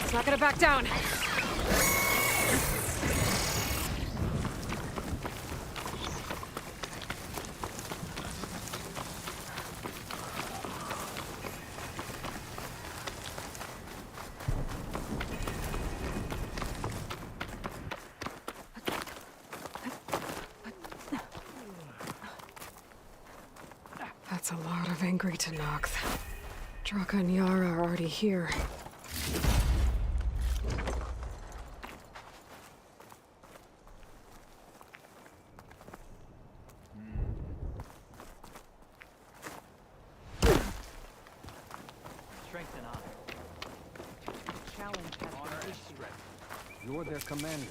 It's not gonna back down. That's a lot of angry Tenakth. Draka and Yara are already here. You're their commander.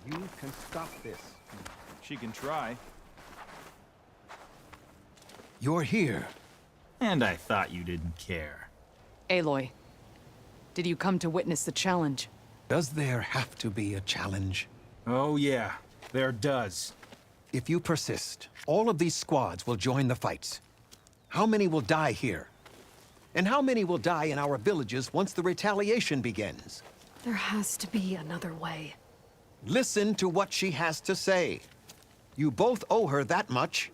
You can stop this. She can try. You're here. And I thought you didn't care. Aloy, did you come to witness the challenge? Does there have to be a challenge? Oh yeah, there does. If you persist, all of these squads will join the fights. How many will die here? And how many will die in our villages once the retaliation begins? There has to be another way. Listen to what she has to say. You both owe her that much.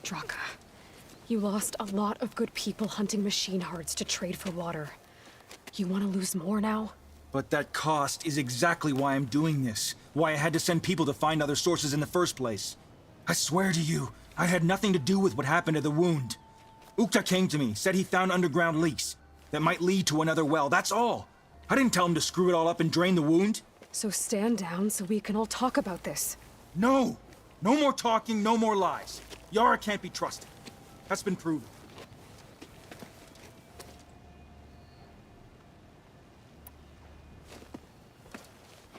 Draka, you lost a lot of good people hunting machine hearts to trade for water. You want to lose more now? But that cost is exactly why I'm doing this. Why I had to send people to find other sources in the first place. I swear to you, I had nothing to do with what happened to the wound. Ukta came to me, said he found underground leaks that might lead to another well, that's all. I didn't tell him to screw it all up and drain the wound. So stand down so we can all talk about this. No! No more talking, no more lies. Yara can't be trusted. That's been proven.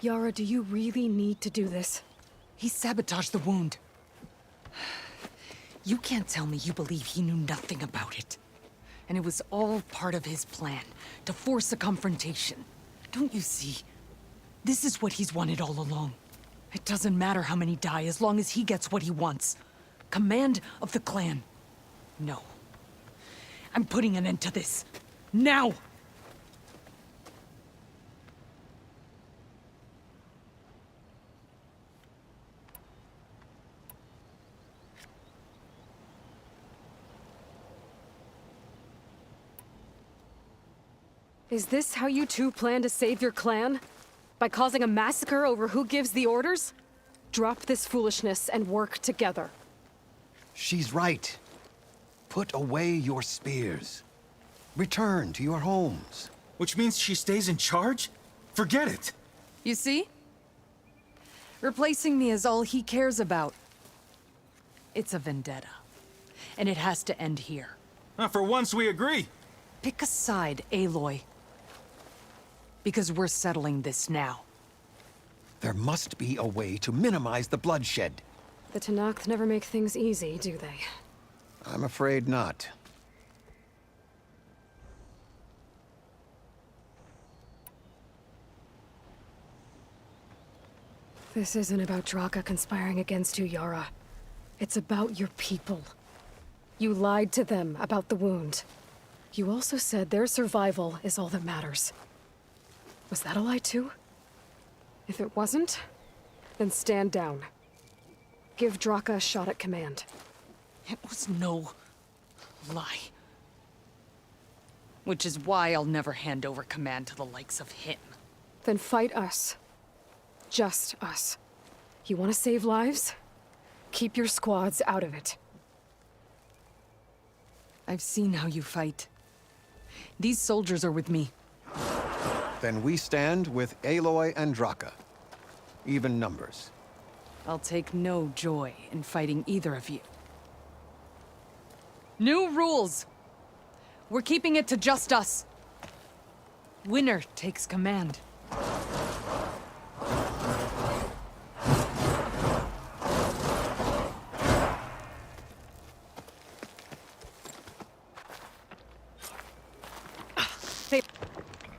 Yara, do you really need to do this? He sabotaged the wound. You can't tell me you believe he knew nothing about it. And it was all part of his plan, to force a confrontation. Don't you see? This is what he's wanted all along. It doesn't matter how many die as long as he gets what he wants. Command of the clan. No. I'm putting an end to this. Now! Is this how you two plan to save your clan? By causing a massacre over who gives the orders? Drop this foolishness and work together. She's right. Put away your spears. Return to your homes. Which means she stays in charge? Forget it. You see? Replacing me is all he cares about. It's a vendetta. And it has to end here. For once we agree. Pick a side, Aloy. Because we're settling this now. There must be a way to minimize the bloodshed. The Tenakth never make things easy, do they? I'm afraid not. This isn't about Draka conspiring against you, Yara. It's about your people. You lied to them about the wound. You also said their survival is all that matters. Was that a lie too? If it wasn't, then stand down. Give Draka a shot at command. It was no lie. Which is why I'll never hand over command to the likes of him. Then fight us. Just us. You want to save lives? Keep your squads out of it. I've seen how you fight. These soldiers are with me. Then we stand with Aloy and Draka. Even numbers. I'll take no joy in fighting either of you. New rules! We're keeping it to just us. Winner takes command.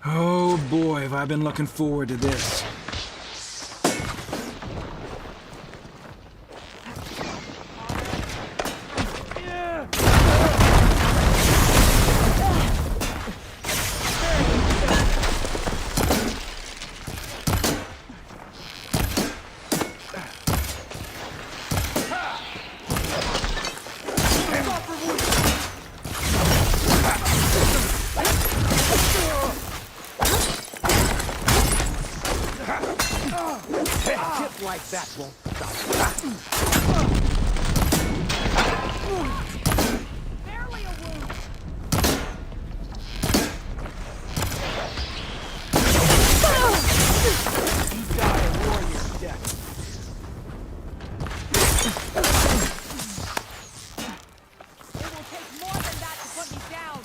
Oh boy, have I been looking forward to this. Like that won't stop. Barely a wound. You die a warrior's death. It will take more than that to put me down.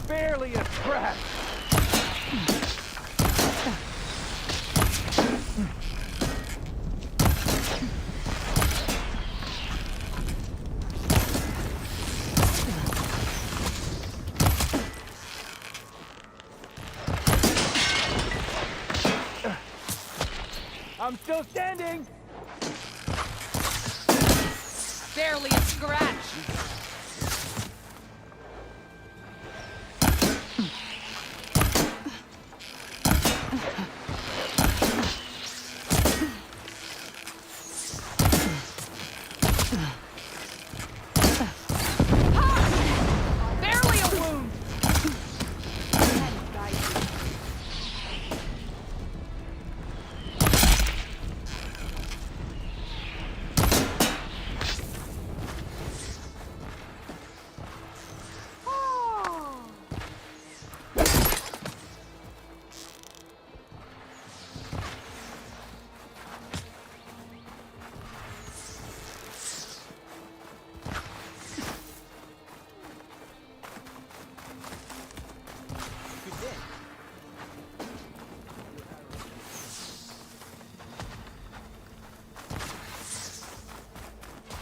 Barely a scratch. I'm still standing! Barely a scratch. Barely a wound.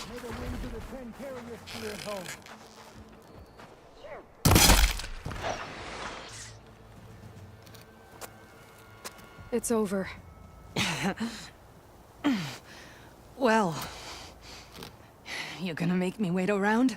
May the winds of the Ten carry your spirit home. It's over. Well, you gonna make me wait around?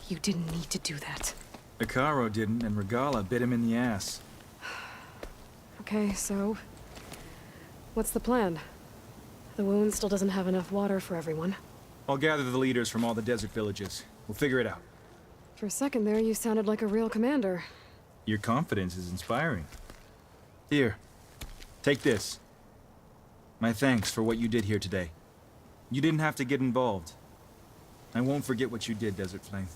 You didn't need to do that. Hekarro didn't, and Regalla bit him in the ass. Okay, so... what's the plan? The wound still doesn't have enough water for everyone. I'll gather the leaders from all the desert villages. We'll figure it out. For a second there, you sounded like a real commander. Your confidence is inspiring. Here, Take this. My thanks for what you did here today. You didn't have to get involved. I won't forget what you did, Desert Flame.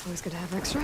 It's always good to have extra.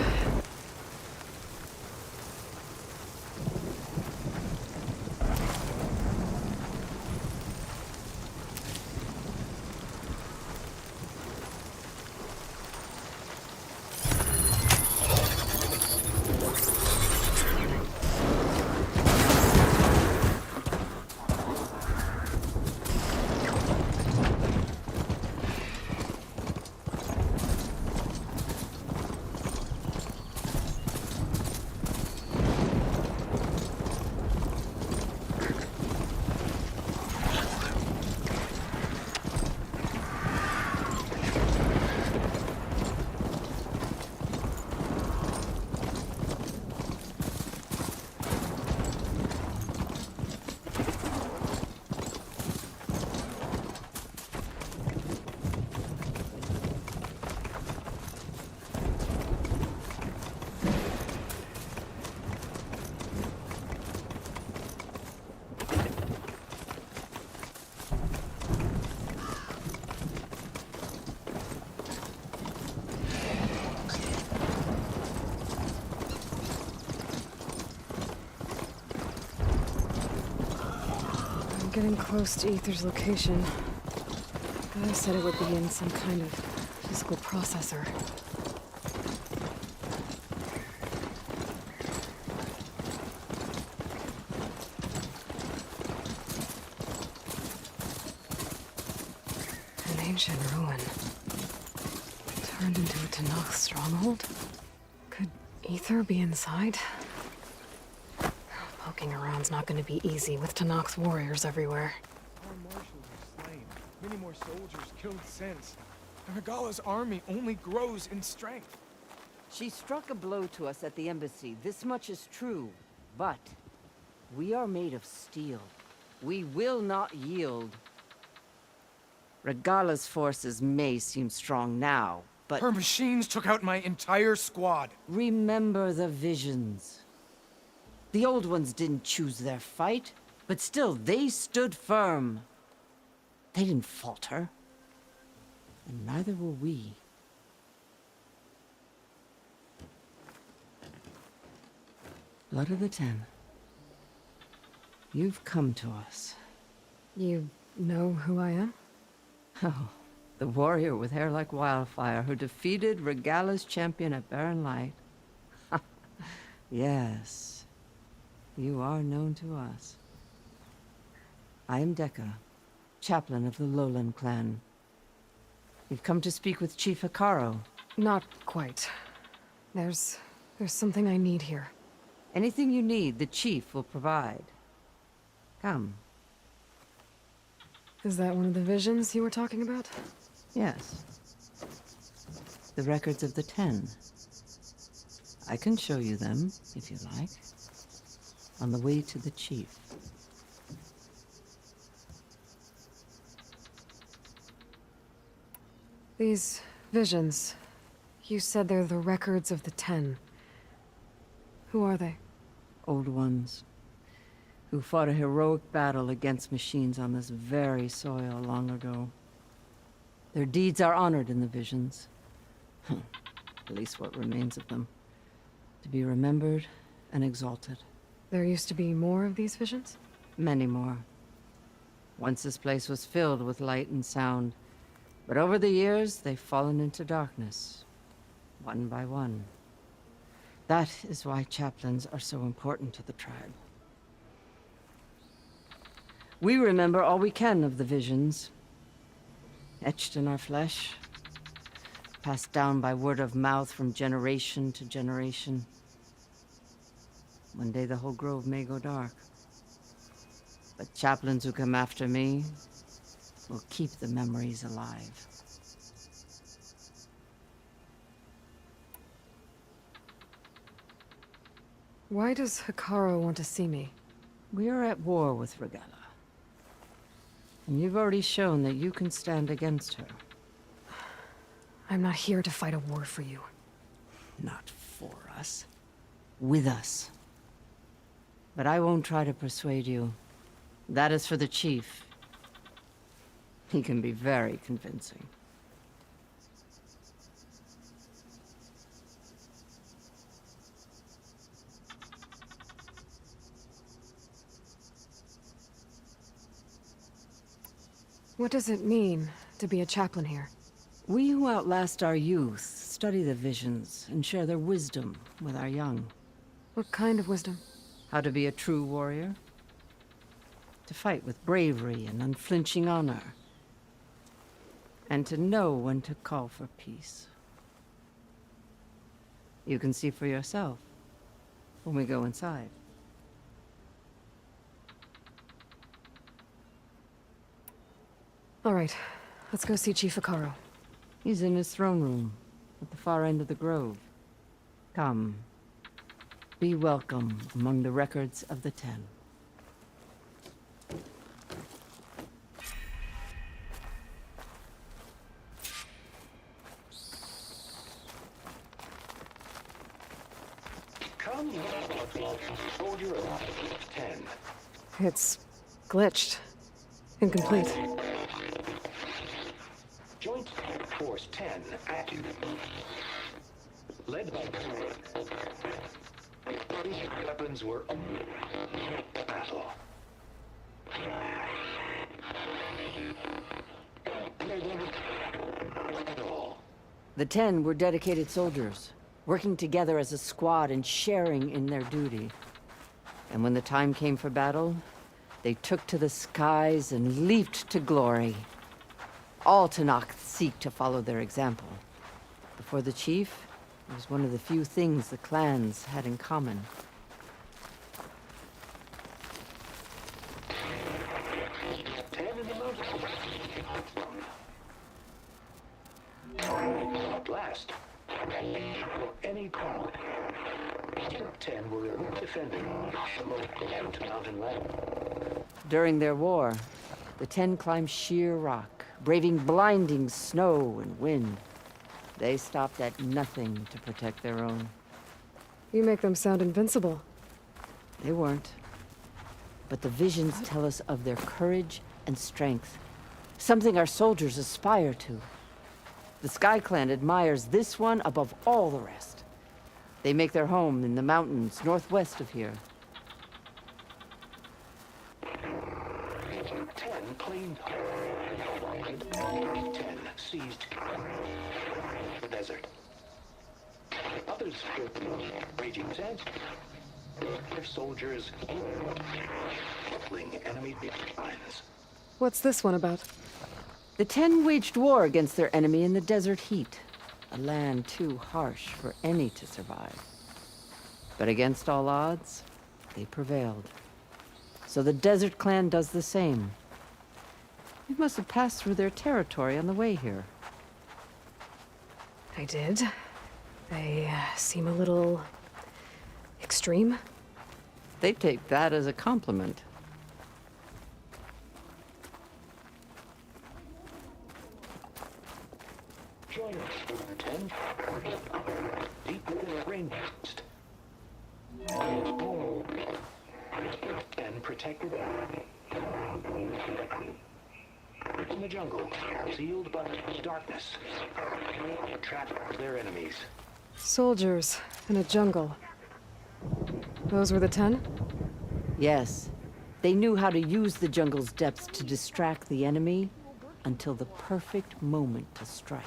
getting close to Aether's location. Guy said it would be in some kind of physical processor. An ancient ruin. Turned into a Tenakth stronghold? Could Aether be inside? Poking around's not gonna be easy with Tenakth's warriors everywhere. Our marshals are slain. Many more soldiers killed since. Regala's army only grows in strength. She struck a blow to us at the embassy. This much is true. But we are made of steel. We will not yield. Regala's forces may seem strong now, but Her machines took out my entire squad. remember the visions. The old ones didn't choose their fight, but still they stood firm. They didn't falter. And neither will we. Blood of the Ten. You've come to us. You know who I am? Oh, the warrior with hair like wildfire who defeated Regala's champion at Barren Light. Yes, you are known to us. I am Dekka, chaplain of the Lowland clan. We've come to speak with Chief Hekarro. Not quite. There's something I need here. Anything you need, the chief will provide. Come. Is that one of the visions you were talking about? Yes. The records of the Ten. I can show you them, if you like. On the way to the chief. These visions. You said they're the records of the Ten. Who are they? Old ones. Who fought a heroic battle against machines on this very soil long ago. Their deeds are honored in the visions. At least what remains of them. To be remembered and exalted. There used to be more of these visions? Many more. Once this place was filled with light and sound. But over the years, they've fallen into darkness. One by one. That is why chaplains are so important to the tribe. We remember all we can of the visions. Etched in our flesh. Passed down by word of mouth from generation to generation. One day the whole grove may go dark. But chaplains who come after me will keep the memories alive. Why does Hekarro want to see me? We are at war with Regala. And you've already shown that you can stand against her. I'm not here to fight a war for you. Not for us. With us. But I won't try to persuade you. That is for the chief. He can be very convincing. What does it mean to be a chaplain here? We who outlast our youth study the visions and share their wisdom with our young. What kind of wisdom? How to be a true warrior. To fight with bravery and unflinching honor. And to know when to call for peace. You can see for yourself when we go inside. All right, let's go see Chief Hekarro. He's in his throne room at the far end of the grove. Come. Be welcome among the records of the Ten. Come, soldier of 10. It's glitched. Incomplete. Joint Force 10 active. Led by weapons were battle. The 10 were dedicated soldiers, working together as a squad and sharing in their duty. And when the time came for battle, they took to the skies and leaped to glory. All Tenakth seek to follow their example. Before the chief, it was one of the few things the clans had in common. Last. Any problem. 10 were defending the mountain land. During their war, the 10 climbed sheer rock, braving blinding snow and wind. They stopped at nothing to protect their own. You make them sound invincible. They weren't. But the visions tell us of their courage and strength, something our soldiers aspire to. The Sky Clan admires this one above all the rest. They make their home in the mountains northwest of here. 10 claimed. 10 seized the desert. Others raging sands. Their soldiers killing enemy lines. What's this one about? The 10 waged war against their enemy in the desert heat, a land too harsh for any to survive. But against all odds, they prevailed. So the Desert Clan does the same. You must have passed through their territory on the way here. I did. They seem a little extreme. They take that as a compliment. Join us, 10. Deep within a rainforest. And protected in the jungle, sealed by darkness. Trap their enemies. Soldiers in a jungle. Those were the 10? Yes, they knew how to use the jungle's depths to distract the enemy until the perfect moment to strike.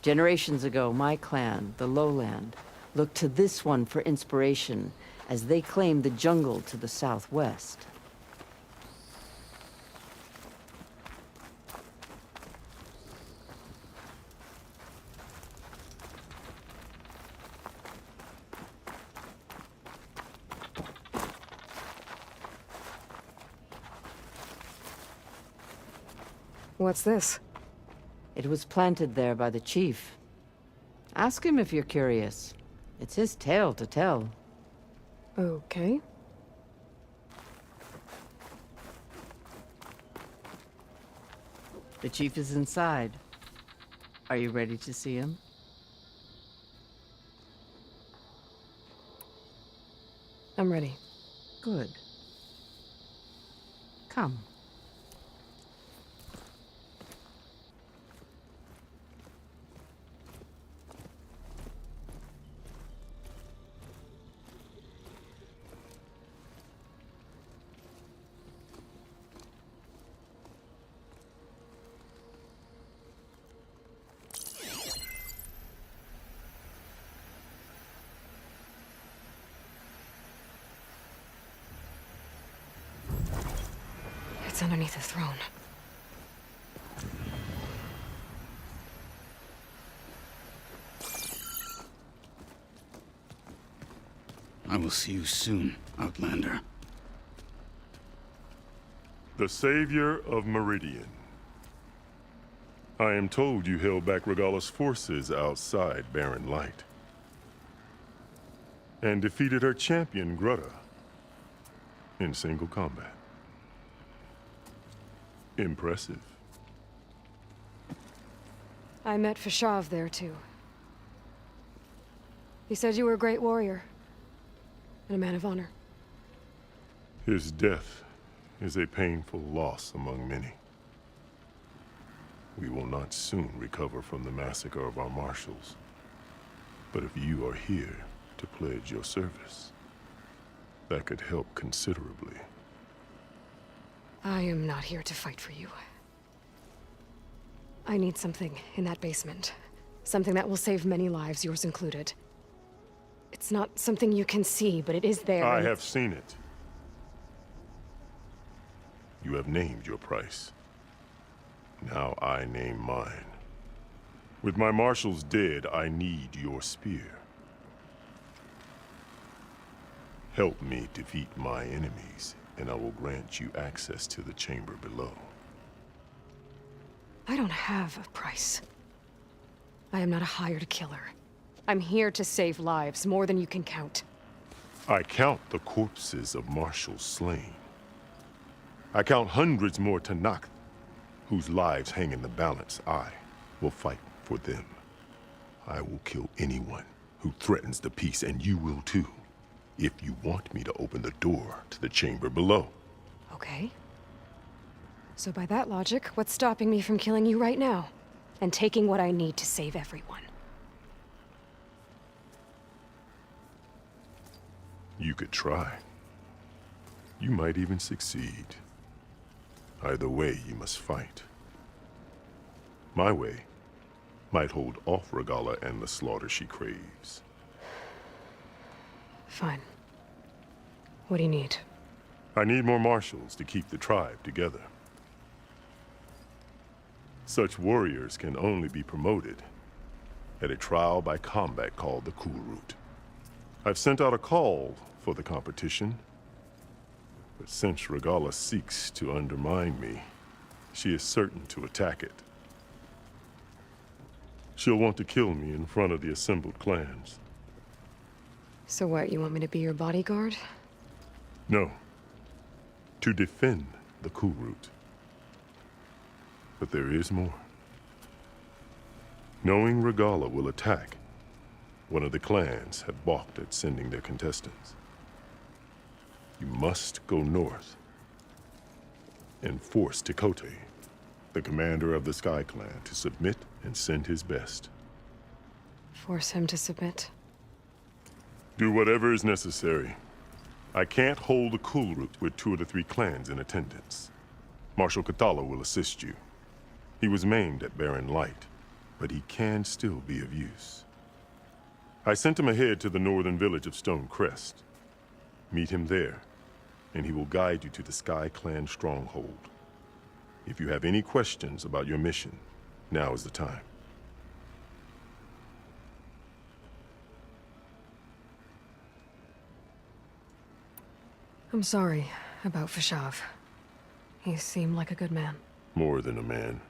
Generations ago, my clan, the Lowland, looked to this one for inspiration as they claimed the jungle to the southwest. What's this? It was planted there by the chief. Ask him if you're curious. It's his tale to tell. Okay. The chief is inside. Are you ready to see him? I'm ready. Good. Come. It's underneath the throne. I will see you soon, Outlander. The savior of Meridian. I am told you held back Regalla's forces outside Barren Light. And defeated her champion, Grudda, in single combat. Impressive. I met Fashav there, too. He said you were a great warrior. And a man of honor. His death is a painful loss among many. We will not soon recover from the massacre of our marshals. But if you are here to pledge your service, that could help considerably. I am not here to fight for you. I need something in that basement. Something that will save many lives, yours included. It's not something you can see, but it is there. I have seen it. You have named your price. Now I name mine. With my marshals dead, I need your spear. Help me defeat my enemies, and I will grant you access to the chamber below. I don't have a price. I am not a hired killer. I'm here to save lives, more than you can count. I count the corpses of marshals slain. I count hundreds more Tenakth, whose lives hang in the balance. I will fight for them. I will kill anyone who threatens the peace, and you will too, if you want me to open the door to the chamber below. Okay. So by that logic, what's stopping me from killing you right now? And taking what I need to save everyone? You could try. You might even succeed. Either way, you must fight. My way might hold off Regalla and the slaughter she craves. Fine. What do you need? I need more marshals to keep the tribe together. Such warriors can only be promoted at a trial by combat called the Kulrut. I've sent out a call for the competition, but since Regalla seeks to undermine me, she is certain to attack it. She'll want to kill me in front of the assembled clans. So what, you want me to be your bodyguard? No. To defend the Kulrut. But there is more. Knowing Regalla will attack, one of the clans have balked at sending their contestants. You must go north and force Tekotteh, the commander of the Sky Clan, to submit and send his best. Force him to submit? Do whatever is necessary. I can't hold a Kulrut with 2 of the 3 clans in attendance. Marshal Kotallo will assist you. He was maimed at Barren Light, but he can still be of use. I sent him ahead to the northern village of Stone Crest. Meet him there, and he will guide you to the Sky Clan stronghold. If you have any questions about your mission, now is the time. I'm sorry about Fashav. He seemed like a good man. More than a man.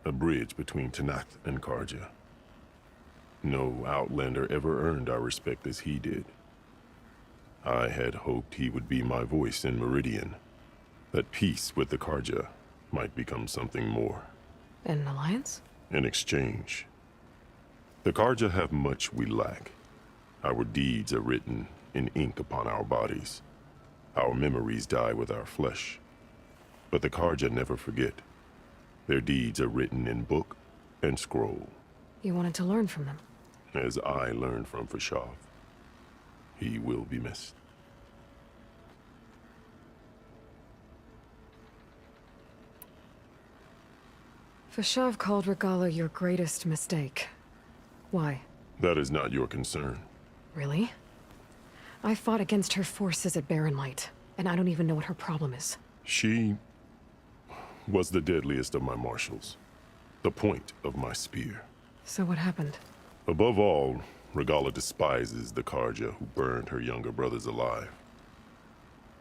A bridge between Tenakth and Carja. No Outlander ever earned our respect as he did. I had hoped he would be my voice in Meridian. That peace with the Carja might become something more. An alliance? In exchange. The Carja have much we lack. Our deeds are written in ink upon our bodies. Our memories die with our flesh. But the Carja never forget. Their deeds are written in book and scroll. You wanted to learn from them? As I learned from Fashav. He will be missed. Fashav called Regalla your greatest mistake. Why? That is not your concern. Really? I fought against her forces at Barren Light, and I don't even know what her problem is. She was the deadliest of my marshals. The point of my spear. So what happened? Above all, Regalla despises the Carja who burned her younger brothers alive.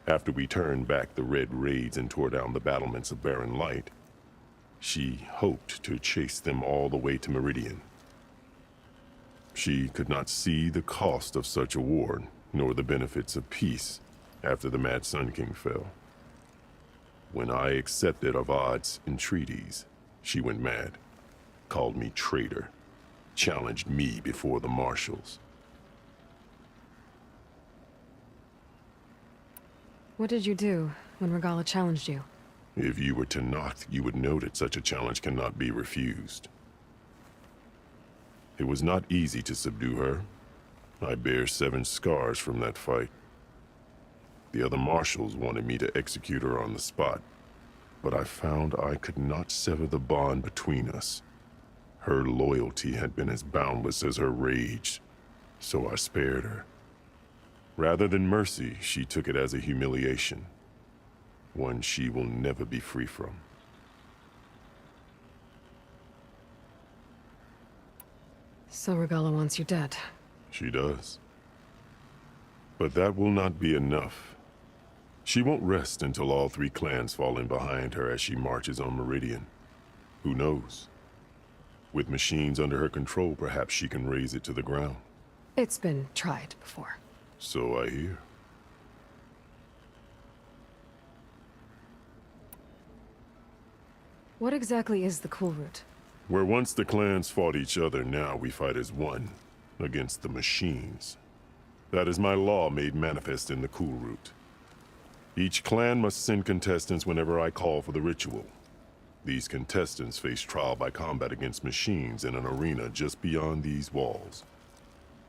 After we turned back the Red Raids and tore down the battlements of Barren Light, she hoped to chase them all the way to Meridian. She could not see the cost of such a war, nor the benefits of peace after the Mad Sun King fell. When I accepted Avad's entreaties, she went mad, called me traitor, challenged me before the marshals. What did you do when Regalla challenged you? If you were Tenakth, you would know that such a challenge cannot be refused. It was not easy to subdue her. I bear 7 scars from that fight. The other marshals wanted me to execute her on the spot, but I found I could not sever the bond between us. Her loyalty had been as boundless as her rage, so I spared her. Rather than mercy, she took it as a humiliation, one she will never be free from. So Regalla wants you dead. She does. But that will not be enough. She won't rest until all 3 clans fall in behind her as she marches on Meridian. Who knows? With machines under her control, perhaps she can raze it to the ground. It's been tried before. So I hear. What exactly is the Cool Route? Where once the clans fought each other, now we fight as one, against the machines. That is my law made manifest in the Cool Route. Each clan must send contestants whenever I call for the ritual. These contestants face trial by combat against machines in an arena just beyond these walls.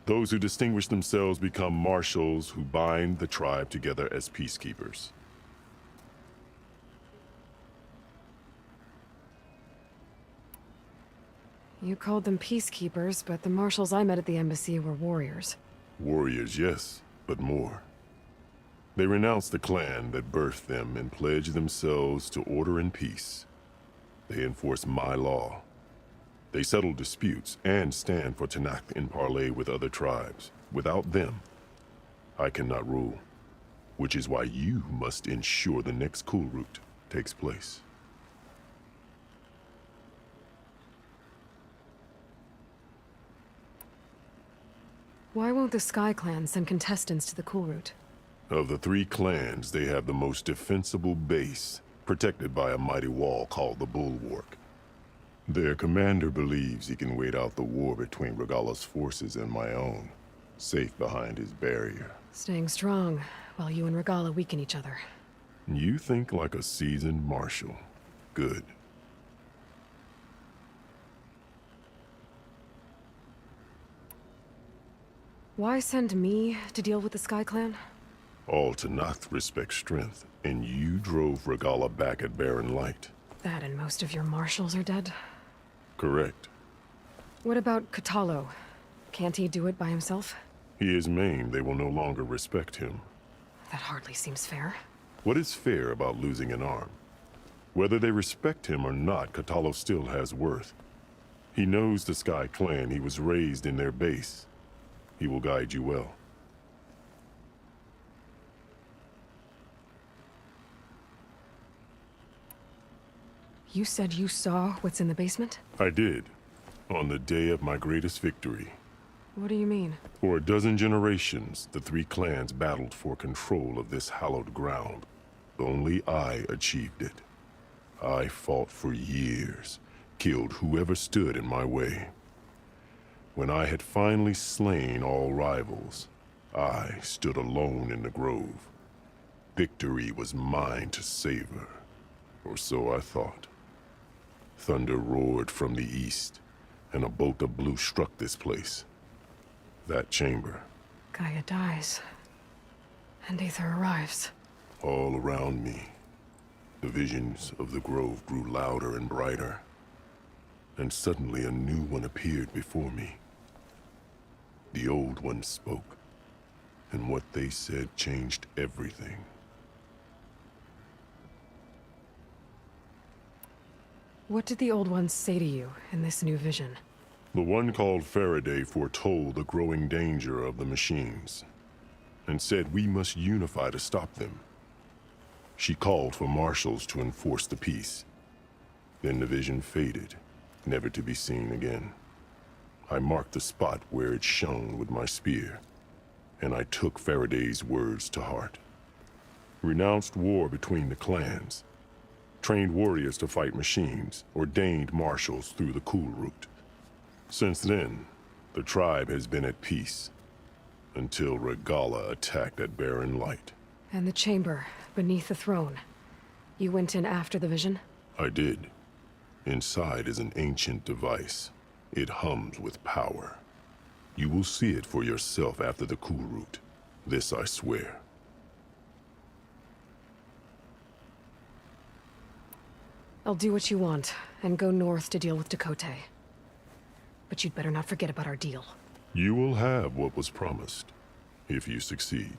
Those who distinguish themselves become marshals who bind the tribe together as peacekeepers. You called them peacekeepers, but the marshals I met at the embassy were warriors. Warriors, yes, but more. They renounce the clan that birthed them and pledge themselves to order and peace. They enforce my law. They settle disputes and stand for Tenakth in parley with other tribes. Without them, I cannot rule. Which is why you must ensure the next Cool Route takes place. Why won't the Sky Clan send contestants to the Cool Route? Of the 3 clans, they have the most defensible base, protected by a mighty wall called the Bulwark. Their commander believes he can wait out the war between Regalla's forces and my own, safe behind his barrier. Staying strong, while you and Regalla weaken each other. You think like a seasoned marshal. Good. Why send me to deal with the Sky Clan? All Tenakth respect strength, and you drove Regalla back at Barren Light. That and most of your marshals are dead. Correct. What about Kotallo? Can't he do it by himself? He is maimed, they will no longer respect him. That hardly seems fair. What is fair about losing an arm? Whether they respect him or not, Kotallo still has worth. He knows the Sky Clan, he was raised in their base. He will guide you well. You said you saw what's in the basement? I did, on the day of my greatest victory. What do you mean? For a dozen generations, the 3 clans battled for control of this hallowed ground. Only I achieved it. I fought for years, killed whoever stood in my way. When I had finally slain all rivals, I stood alone in the grove. Victory was mine to savor, or so I thought. Thunder roared from the east, and a bolt of blue struck this place. That chamber. Gaia dies. And Aether arrives. All around me, the visions of the grove grew louder and brighter. And suddenly a new one appeared before me. The old one spoke, and what they said changed everything. What did the old ones say to you in this new vision? The one called Faraday foretold the growing danger of the machines, and said we must unify to stop them. She called for marshals to enforce the peace. Then the vision faded, never to be seen again. I marked the spot where it shone with my spear, and I took Faraday's words to heart. Renounced war between the clans, trained warriors to fight machines, ordained marshals through the Cool Route. Since then, the tribe has been at peace, until Regalla attacked at Barren Light. And the chamber, beneath the throne. You went in after the vision? I did. Inside is an ancient device. It hums with power. You will see it for yourself after the Cool Route. This I swear. I'll do what you want, and go north to deal with Dakote. but you'd better not forget about our deal. You will have what was promised, if you succeed.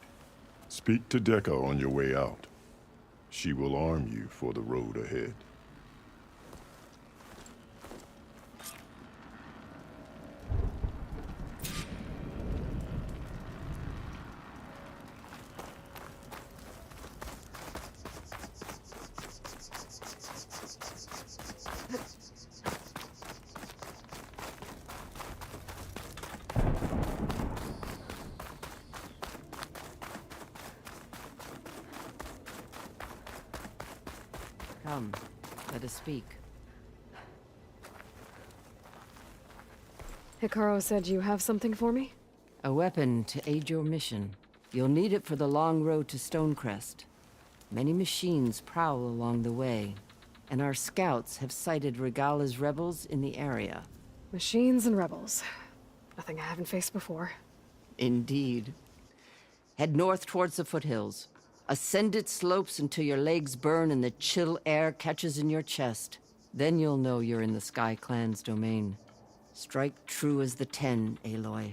Speak to Dekka on your way out. She will arm you for the road ahead. Come, let us speak. Hikaru said you have something for me? A weapon to aid your mission. You'll need it for the long road to Stonecrest. Many machines prowl along the way, and our scouts have sighted Regala's rebels in the area. Machines and rebels. Nothing I haven't faced before. Indeed. Head north towards the foothills. Ascend its slopes until your legs burn and the chill air catches in your chest. Then you'll know you're in the Sky Clan's domain. Strike true as the 10, Aloy.